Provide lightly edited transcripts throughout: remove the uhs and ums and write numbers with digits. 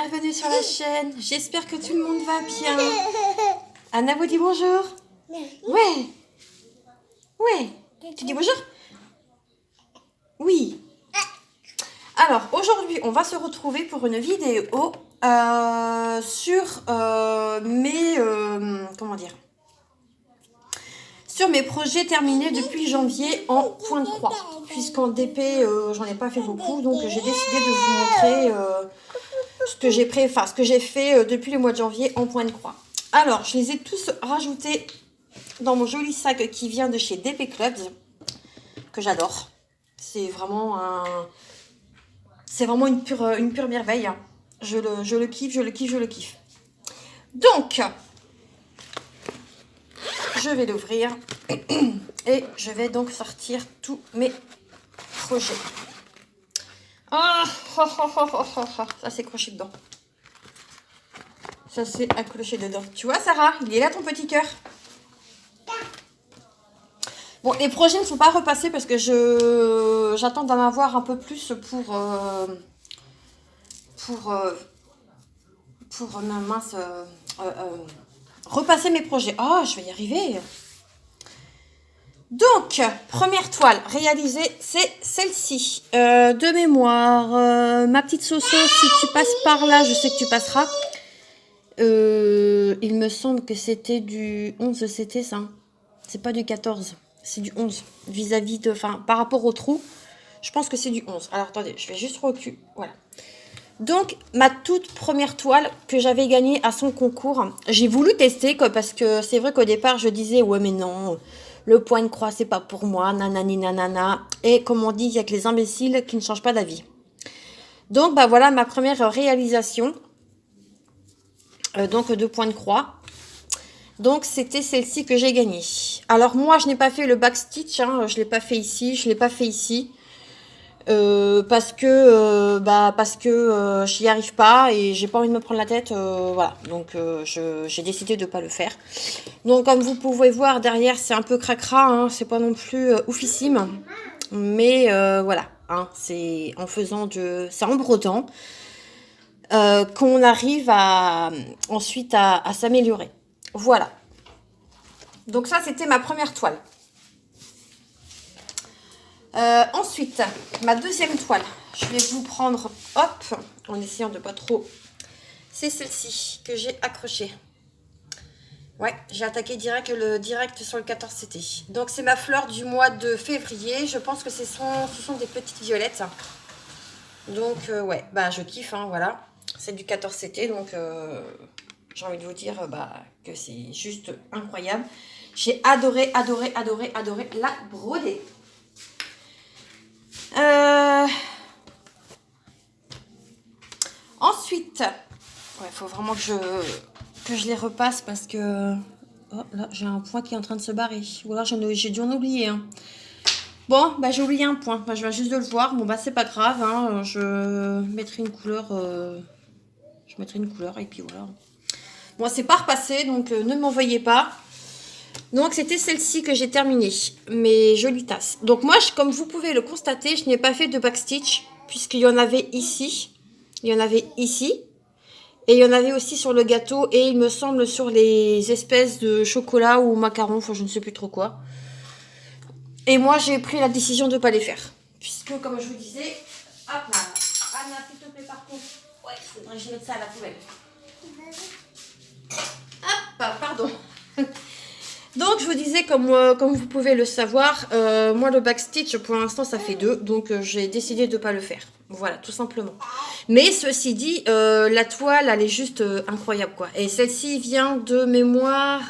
bienvenue sur la chaîne. J'espère que tout le monde va bien. Anna vous dit bonjour. Ouais. Ouais. Tu dis bonjour? Oui. Alors, aujourd'hui, on va se retrouver pour une vidéo sur comment dire, sur mes projets terminés depuis janvier en point de croix. Puisqu'en DP, j'en ai pas fait beaucoup, donc j'ai décidé de vous montrer ce que j'ai fait depuis le mois de janvier en point de croix. Alors, je les ai tous rajoutés dans mon joli sac qui vient de chez DP Clubs, que j'adore. C'est vraiment une pure merveille. Je le kiffe, je le kiffe, je le kiffe. Donc, je vais l'ouvrir et je vais donc sortir tous mes projets. Ah, ça s'est accroché dedans. Ça s'est accroché dedans. Tu vois, Sarah, il est là ton petit cœur. Bon, les projets ne sont pas repassés parce que j'attends d'en avoir un peu plus pour repasser mes projets. Oh, je vais y arriver. Donc, première toile réalisée, c'est celle-ci. De mémoire, ma petite Soso, si tu passes par là, je sais que tu passeras. Il me semble que c'était du 11, c'était ça. C'est pas du 14, c'est du 11. Vis-à-vis de, enfin, par rapport au trou, je pense que c'est du 11. Alors, attendez, je vais juste reculer. Voilà. Donc, ma toute première toile que j'avais gagnée à son concours, j'ai voulu tester, quoi, parce que c'est vrai qu'au départ, je disais, ouais, mais non, le point de croix, c'est pas pour moi, nanani nanana. Et comme on dit, il y a que les imbéciles qui ne changent pas d'avis. Donc, bah voilà ma première réalisation. Donc, de point de croix. Donc, c'était celle-ci que j'ai gagnée. Alors, moi, je n'ai pas fait le backstitch, hein, je ne l'ai pas fait ici, je ne l'ai pas fait ici. Parce que j'y arrive pas et j'ai pas envie de me prendre la tête, voilà, donc j'ai décidé de pas le faire. Donc comme vous pouvez voir derrière, c'est un peu cracra, hein, c'est pas non plus oufissime, mais voilà, hein, c'est en faisant c'est en brodant qu'on arrive ensuite à s'améliorer. Voilà, donc ça c'était ma première toile. Ensuite, ma deuxième toile, je vais vous prendre, hop, en essayant de pas trop, c'est celle-ci que j'ai accrochée. Ouais, j'ai attaqué direct sur le 14 CT. Donc c'est ma fleur du mois de février, je pense que ce sont des petites violettes. Donc ouais, bah je kiffe, hein, voilà, c'est du 14 CT, donc j'ai envie de vous dire que c'est juste incroyable. J'ai adoré la broder. Ensuite, ouais, faut vraiment que je les repasse parce que oh, là j'ai un point qui est en train de se barrer. Ou alors j'ai dû en oublier. Hein. Bon, bah j'ai oublié un point. Bah, je viens juste de le voir. Bon bah c'est pas grave. Hein. Je mettrai une couleur. Je mettrai une couleur et puis voilà. Bon, c'est pas repassé, donc ne m'envoyez pas. Donc c'était celle-ci que j'ai terminée, mes jolies tasses. Donc moi, comme vous pouvez le constater, je n'ai pas fait de backstitch puisqu'il y en avait ici, il y en avait ici, et il y en avait aussi sur le gâteau et il me semble sur les espèces de chocolat ou macarons, enfin je ne sais plus trop quoi. Et moi j'ai pris la décision de ne pas les faire, puisque comme je vous disais, hop là, Anna s'il te plaît par contre, ouais, il faudrait que je mette ça à la poubelle. Hop, pardon. Donc je vous disais, comme vous pouvez le savoir, moi le backstitch pour l'instant ça fait 2, donc j'ai décidé de ne pas le faire. Voilà, tout simplement. Mais ceci dit, la toile elle est juste incroyable quoi. Et celle-ci vient de mémoire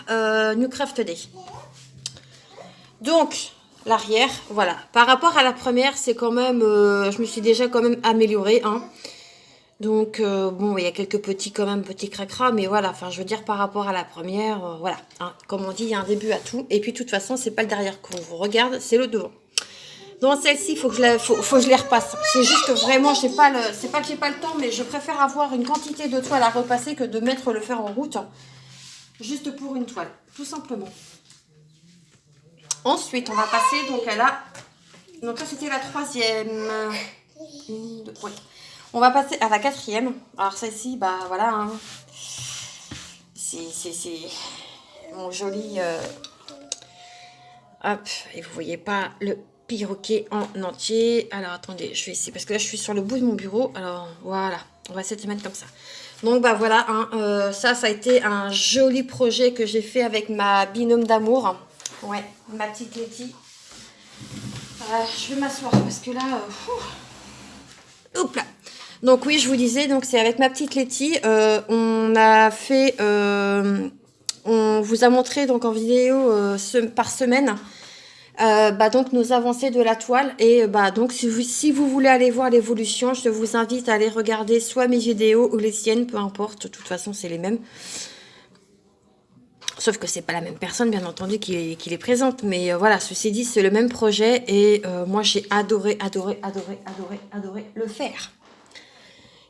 New Craft Day. Donc l'arrière, voilà. Par rapport à la première, c'est quand même, je me suis déjà quand même améliorée, hein. Donc, bon, il y a quelques petits cracras, mais voilà, enfin, je veux dire, par rapport à la première, voilà, hein, comme on dit, il y a un début à tout, et puis, de toute façon, c'est pas le derrière qu'on vous regarde, c'est le devant. Donc, celle-ci, il faut que je les repasse. C'est juste que vraiment, c'est pas que j'ai pas le temps, mais je préfère avoir une quantité de toile à repasser que de mettre le fer en route, hein, juste pour une toile, tout simplement. Ensuite, on va passer, donc, à la... Donc, ça, c'était la troisième. Ouais. On va passer à la 4e. Alors celle-ci, bah voilà, hein. C'est mon joli... Hop, et vous voyez pas le perroquet en entier. Alors attendez, je vais essayer, parce que là je suis sur le bout de mon bureau. Alors voilà, on va essayer de se mettre comme ça. Donc bah voilà, hein, ça a été un joli projet que j'ai fait avec ma binôme d'amour. Ouais, ma petite Letty. Je vais m'asseoir parce que là... Hop là. Donc oui, je vous disais, donc c'est avec ma petite Letty. On a fait... on vous a montré donc en vidéo par semaine donc nos avancées de la toile. Et donc si vous voulez aller voir l'évolution, je vous invite à aller regarder soit mes vidéos ou les siennes, peu importe. De toute façon, c'est les mêmes. Sauf que c'est pas la même personne, bien entendu, qui les présente. Mais voilà, ceci dit, c'est le même projet. Et moi, j'ai adoré le faire.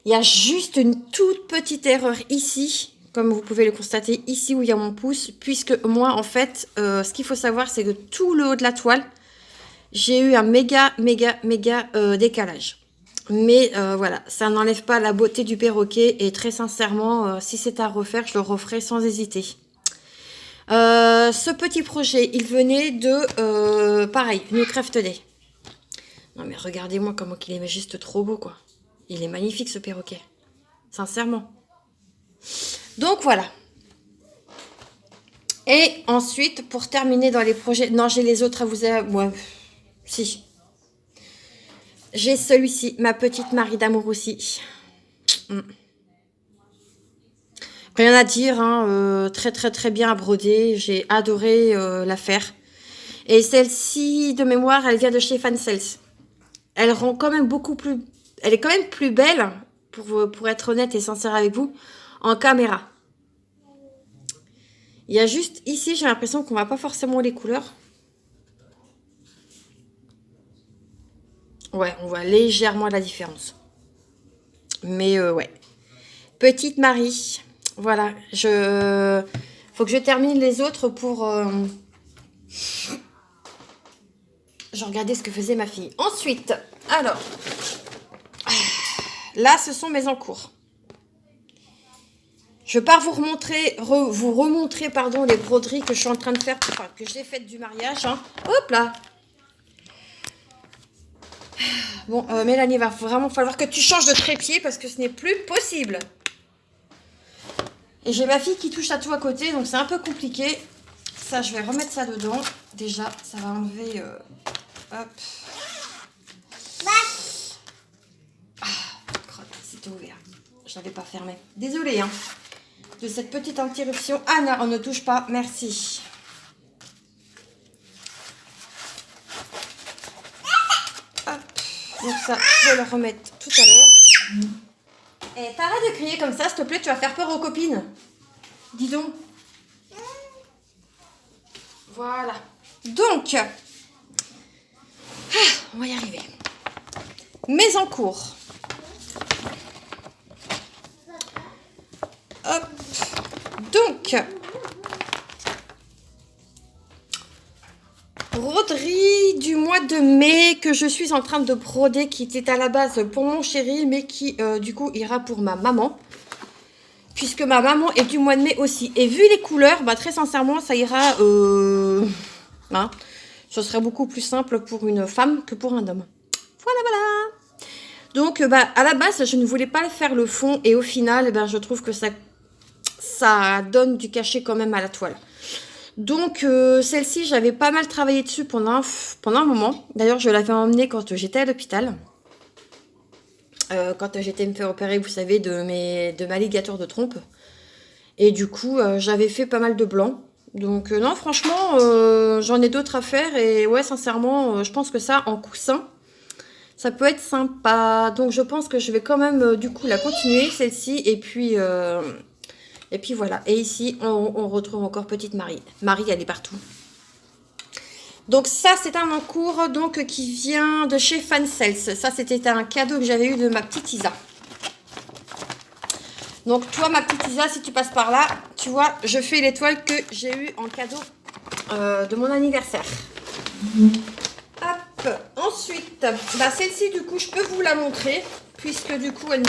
Il y a juste une toute petite erreur ici, comme vous pouvez le constater ici où il y a mon pouce. Puisque moi, en fait, ce qu'il faut savoir, c'est que tout le haut de la toile, j'ai eu un méga décalage. Mais voilà, ça n'enlève pas la beauté du perroquet. Et très sincèrement, si c'est à refaire, je le referai sans hésiter. Ce petit projet, il venait de, pareil, New Craft Day. Non mais regardez-moi comment il est juste trop beau, quoi. Il est magnifique, ce perroquet. Sincèrement. Donc voilà. Et ensuite, pour terminer dans les projets... Non, j'ai les autres à vous... Ouais, si. J'ai celui-ci, ma petite Marie d'amour aussi. Rien à dire, hein, très bien à broder. J'ai adoré la faire. Et celle-ci, de mémoire, elle vient de chez Fancels. Elle rend quand même beaucoup plus... Elle est quand même plus belle, pour être honnête et sincère avec vous, en caméra. Il y a juste ici, j'ai l'impression qu'on ne voit pas forcément les couleurs. Ouais, on voit légèrement la différence. Mais ouais. Petite Marie. Voilà, faut que je termine les autres pour... Je regardais ce que faisait ma fille. Ensuite, alors... Là, ce sont mes encours. Je pars vous remontrer pardon, les broderies que je suis en train de faire, enfin, que j'ai faites du mariage. Hein. Hop là. Bon, Mélanie, il va vraiment falloir que tu changes de trépied parce que ce n'est plus possible. Et j'ai ma fille qui touche à tout à côté, donc c'est un peu compliqué. Ça, je vais remettre ça dedans. Déjà, ça va enlever... hop. C'était ouvert. Je n'avais pas fermé. Désolée, hein, de cette petite interruption. Ah non, on ne touche pas. Merci. Hop. Donc ça, je vais le remettre tout à l'heure. Et t'arrêtes de crier comme ça, s'il te plaît, tu vas faire peur aux copines. Dis donc. Voilà. Donc, on va y arriver. Mes encours. Hop. Donc, broderie du mois de mai que je suis en train de broder, qui était à la base pour mon chéri, mais qui du coup ira pour ma maman. Puisque ma maman est du mois de mai aussi. Et vu les couleurs, bah, très sincèrement, ça ira... hein, ce serait beaucoup plus simple pour une femme que pour un homme. Voilà, voilà. Donc, à la base, je ne voulais pas faire le fond. Et au final, je trouve que ça donne du cachet quand même à la toile. Donc, celle-ci, j'avais pas mal travaillé dessus pendant un moment. D'ailleurs, je l'avais emmenée quand j'étais à l'hôpital. Quand j'étais me faire opérer, vous savez, de ma ligature de trompe. Et du coup, j'avais fait pas mal de blanc. Donc, non, franchement, j'en ai d'autres à faire. Et ouais, sincèrement, je pense que ça, en coussin, ça peut être sympa. Donc, je pense que je vais quand même, du coup, la continuer, celle-ci. Et puis voilà. Et ici, on retrouve encore petite Marie. Marie, elle est partout. Donc ça, c'est un encours donc, qui vient de chez Fancels. Ça, c'était un cadeau que j'avais eu de ma petite Isa. Donc toi, ma petite Isa, si tu passes par là, tu vois, je fais l'étoile que j'ai eue en cadeau de mon anniversaire. Hop. Ensuite, celle-ci, du coup, je peux vous la montrer, puisque du coup, elle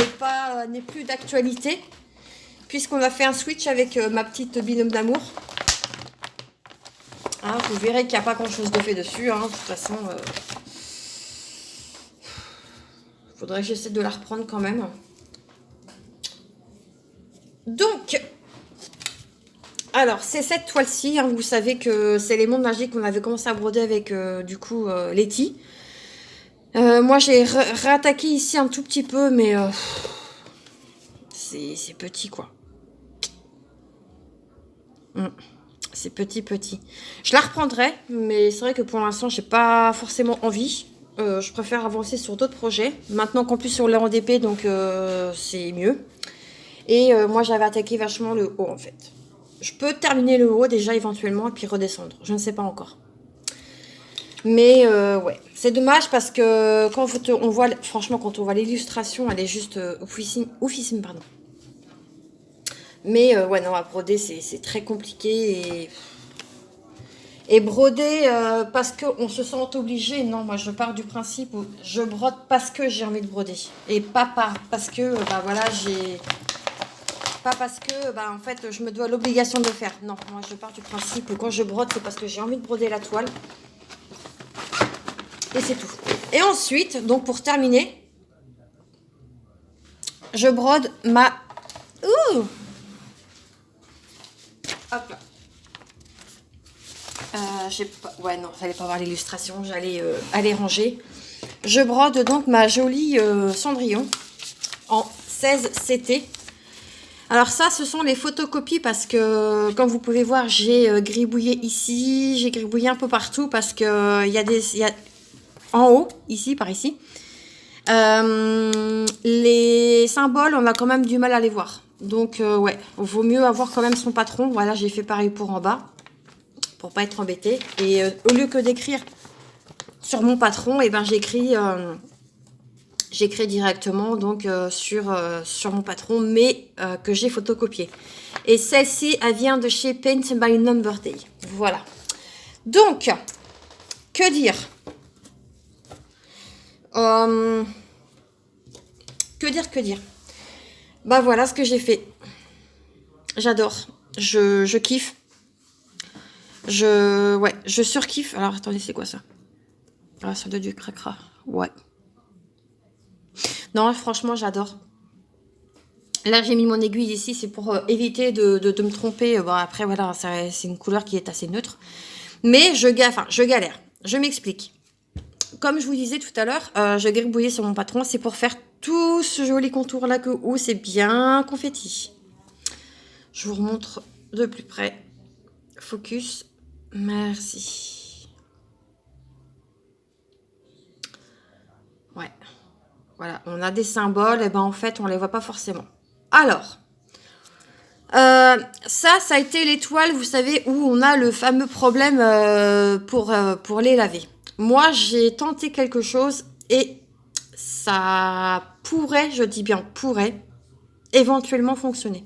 n'est plus d'actualité, puisqu'on a fait un switch avec ma petite binôme d'amour. Hein, vous verrez qu'il n'y a pas grand-chose de fait dessus. Hein, de toute façon, faudrait que j'essaie de la reprendre quand même. Donc, alors, c'est cette toile-ci. Hein, vous savez que c'est les mondes magiques qu'on avait commencé à broder avec, du coup, Letty. Moi, j'ai réattaqué ici un tout petit peu, mais c'est petit, quoi. C'est petit. Je la reprendrai, mais c'est vrai que pour l'instant, j'ai pas forcément envie. Je préfère avancer sur d'autres projets. Maintenant qu'en plus sur le RDP, donc c'est mieux. Et moi, j'avais attaqué vachement le haut, en fait. Je peux terminer le haut déjà éventuellement et puis redescendre. Je ne sais pas encore. Mais ouais, c'est dommage parce que quand on voit, franchement, quand on voit l'illustration, elle est juste oufissime, pardon. Mais ouais, non, à broder, c'est très compliqué. Et broder parce qu'on se sent obligé, non, moi je pars du principe où je brode parce que j'ai envie de broder. Et pas parce que, bah voilà, pas parce que, bah en fait, je me dois l'obligation de le faire. Non, moi je pars du principe que quand je brode, c'est parce que j'ai envie de broder la toile. Et c'est tout. Et ensuite, donc pour terminer, je brode ma... Ouh! Hop là. Ouais, non, fallait pas voir l'illustration, j'allais aller ranger. Je brode donc ma jolie Cendrillon en 16 CT. Alors ça, ce sont les photocopies parce que, comme vous pouvez voir, j'ai gribouillé ici, j'ai gribouillé un peu partout parce que il y a en haut, ici, par ici. Les symboles, on a quand même du mal à les voir. Donc, ouais, vaut mieux avoir quand même son patron. Voilà, j'ai fait pareil pour en bas, pour pas être embêtée. Et au lieu que d'écrire sur mon patron, et ben j'écris directement donc sur mon patron, mais que j'ai photocopié. Et celle-ci, elle vient de chez Paint by Number Day. Voilà. Donc, que dire? Que dire? Bah voilà ce que j'ai fait. J'adore. Je kiffe. Ouais, je surkiffe. Alors, attendez, c'est quoi ça? Ah, ça doit du cracra. Ouais. Non, franchement, j'adore. Là, j'ai mis mon aiguille ici, c'est pour éviter de me tromper. Bon, après, voilà, c'est une couleur qui est assez neutre. Mais je galère. Je m'explique. Comme je vous disais tout à l'heure, je gribouillais sur mon patron. C'est pour faire tout ce joli contour-là où c'est bien confetti. Je vous remontre de plus près. Focus. Merci. Ouais. Voilà, on a des symboles, et ben en fait, on les voit pas forcément. Alors, ça a été l'étoile, vous savez, où on a le fameux problème pour les laver. Moi, j'ai tenté quelque chose et ça pourrait, je dis bien pourrait, éventuellement fonctionner.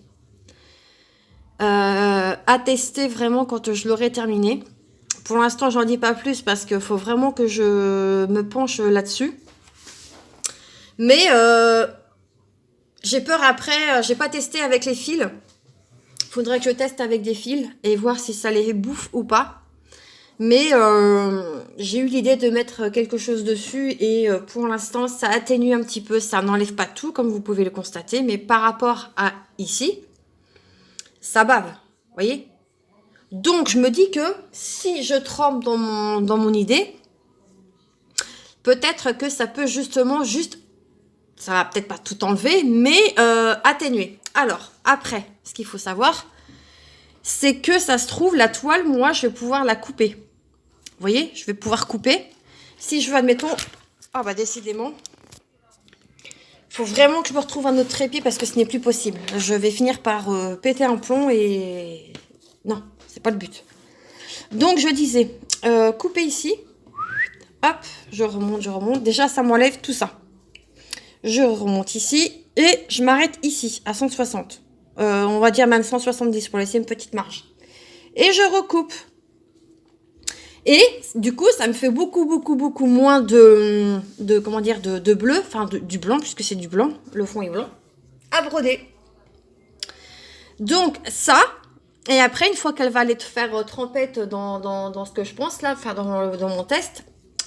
À tester vraiment quand je l'aurai terminé. Pour l'instant, j'en dis pas plus parce qu'il faut vraiment que je me penche là-dessus. Mais j'ai peur après, j'ai pas testé avec les fils. Faudrait que je teste avec des fils et voir si ça les bouffe ou pas. Mais j'ai eu l'idée de mettre quelque chose dessus et pour l'instant, ça atténue un petit peu. Ça n'enlève pas tout, comme vous pouvez le constater. Mais par rapport à ici, ça bave. Vous voyez? Donc, je me dis que si je trempe dans mon idée, peut-être que ça peut justement ça va peut-être pas tout enlever, mais atténuer. Alors, après, ce qu'il faut savoir, c'est que ça se trouve, la toile, moi, je vais pouvoir la couper. Vous voyez, je vais pouvoir couper. Si je veux, admettons... Ah bah décidément, il faut vraiment que je me retrouve un autre trépied parce que ce n'est plus possible. Je vais finir par péter un plomb et... Non, c'est pas le but. Donc, je disais, couper ici. Hop, je remonte. Déjà, ça m'enlève tout ça. Je remonte ici et je m'arrête ici, à 160. On va dire même 170 pour laisser une petite marge. Et je recoupe. Et du coup, ça me fait beaucoup moins comment dire, de bleu, enfin du blanc, puisque c'est du blanc, le fond est blanc, à broder. Donc ça, et après, une fois qu'elle va aller te faire trempette dans ce que je pense là, enfin dans mon test,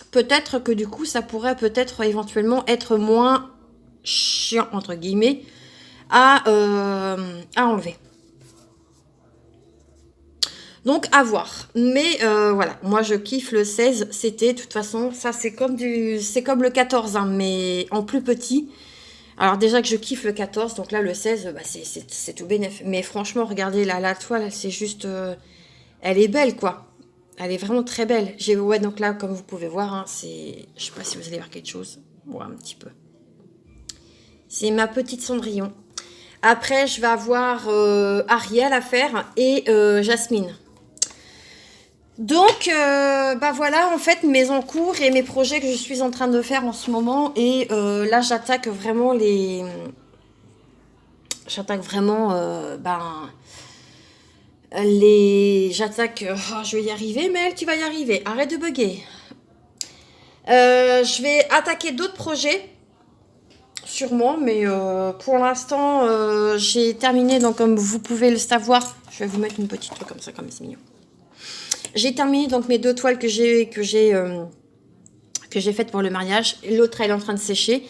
peut-être que du coup, ça pourrait peut-être éventuellement être moins chiant, entre guillemets, à enlever. Donc à voir. Mais voilà, moi je kiffe le 16. C'était de toute façon, ça c'est comme le 14, hein, mais en plus petit. Alors déjà que je kiffe le 14, donc là le 16, bah, c'est tout bénef. Mais franchement, regardez la toile, c'est juste, elle est belle quoi. Elle est vraiment très belle. Ouais, donc là comme vous pouvez voir, hein, je sais pas si vous allez voir quelque chose. Bon, un petit peu. C'est ma petite Cendrillon. Après, je vais avoir Ariel à faire et Jasmine. Donc, bah voilà, en fait, mes encours et mes projets que je suis en train de faire en ce moment. Et là, j'attaque vraiment J'attaque... oh, je vais y arriver, Mel, tu vas y arriver. Arrête de bugger. Je vais attaquer d'autres projets, sûrement, mais pour l'instant, j'ai terminé. Donc, comme vous pouvez le savoir, je vais vous mettre une petite truc comme ça, comme c'est mignon. J'ai terminé donc mes 2 toiles que j'ai faites pour le mariage. L'autre, elle est en train de sécher.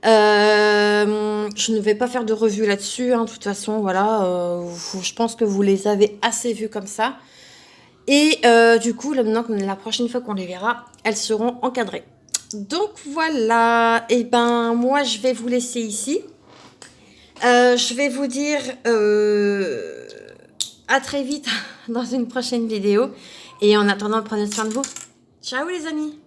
Je ne vais pas faire de revue là-dessus. Hein, de toute façon, voilà. Je pense que vous les avez assez vues comme ça. Et du coup, là, maintenant, la prochaine fois qu'on les verra, elles seront encadrées. Donc voilà. Et ben, moi, je vais vous laisser ici. Je vais vous dire... à très vite dans une prochaine vidéo. Et en attendant, prenez soin de vous. Ciao les amis!